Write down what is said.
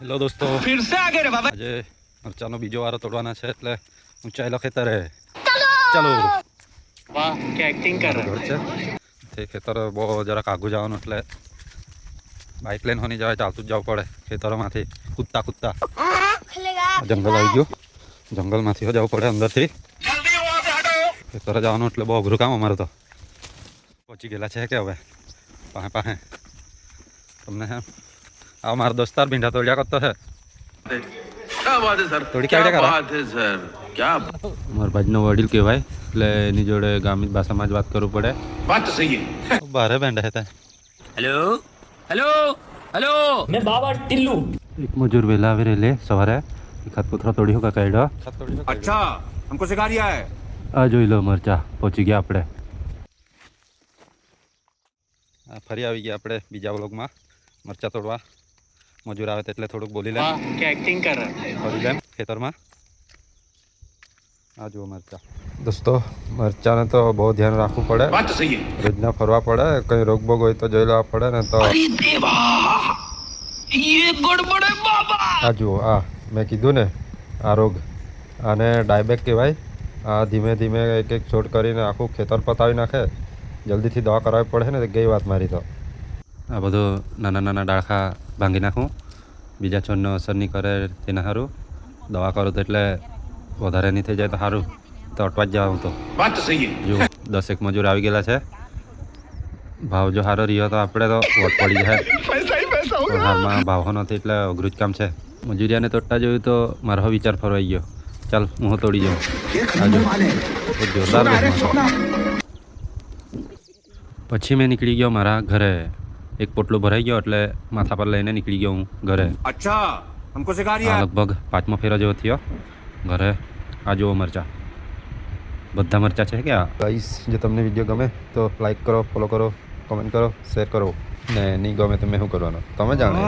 Hello દોસ્તો, फिर से आगे रे बाबा। આજે મરચાનો બીજો વારો તોડવાના છે એટલે ઊંચાઈ ખેતરે ચાલો. वाह क्या एक्टिंग कर ઘર रहा છે તે ખેતર બહુ જરાક આગું જવાનું એટલે બાઇક લઈને હોની જવાય, ચાલતું જ જવું પડે ખેતરોમાંથી કૂદતા કૂદતા. જંગલ આવી ગયું, જંગલમાંથી જવું પડે અંદરથી ખેતરે જવાનું એટલે બહુ અઘરું કામ અમારે તો. પહોંચી ગયેલા છે કે હવે પાસે પાસે તમને હે આ મારો દોસ્તાર ભીંડા તોડ્યા કરતો છે. क्या बात है सर, थोड़ी क्या क्या बात है सर, क्या મારા ભાઈનો વડીલ કહેવાય એટલે એની જોડે ગામની ભાષામાં જ વાત કરવું પડે. बात तो सही है। બારે બેંડા હતા. हेलो हेलो हेलो मैं बाबा टिल्लू। એક મજૂર વહેલા આવી રહેલે સવારે એકાદ પથરો તોડ્યો કા કાઢ્યો. अच्छा हमको सिखा रिया है। આ જોઈ લો મરચા પહોંચી ગયા આપણે. ફરી આવી ગયા આપણે બીજા વ્લોગમાં મરચા તોડવા. મજૂર આવે એટલે થોડુંક બોલી લે, वाह क्या एक्टिंग कर रहा है। ફરી લે ખેતરમાં. આ જુઓ મરચા. દોસ્તો મરચાને તો બહુ ધ્યાન રાખવું પડે, बात तो सही है। રોજના ફરવા પડે, કંઈ રોગ બોગ હોય તો જોઈ લેવા પડે ને. તો ये गड़बड़ है बाबा। આ જુઓ, આ મેં કીધું ને આ રોગ, આને ડાયબેક કહેવાય. આ ધીમે ધીમે એક એક છોડ કરીને આખું ખેતર પતાવી નાખે. જલ્દીથી દવા કરાવવી પડે ને, ગઈ વાત મારી તો. આ બધું નાના નાના ડાળખા ભાંગી નાખું, બીજા છોડને અસર નહીં કરે તેના સારું. દવા કરું તો એટલે વધારે નહીં થઈ જાય તો સારું, તો અટવા જ જવાનું. તો बात तो सही है। જો 10 મજૂર આવી ગયેલા છે. ભાવ જો સારો રહ્યો તો આપણે તો વોટ પડી જાય. પણ હાલમાં ભાવ નથી એટલે અઘરું જ કામ છે. મજૂરિયાને તોડતા જોયું તો મારો વિચાર ફરવાઈ ગયો. ચાલ હું તોડી જાઉં. જોરદાર બેસમાં. પછી મેં નીકળી ગયો મારા ઘરે. એક પોટલો ભરાઈ ગયો એટલે માથા પર લઈને નીકળી ગયો હું ઘરે. अच्छा हमको सिखा આ रिया है। લગભગ 5મો ફેરો જેવો થયો ઘરે. આ જુઓ મરચા, બધા મરચા છે કે આ. ગાઈસ, જો તમને વિડીયો ગમે તો લાઈક કરો, ફોલો કરો, કમેન્ટ કરો, શેર કરો ને નહીં ગમે તો મેં શું કરવાનું તમે જાણો.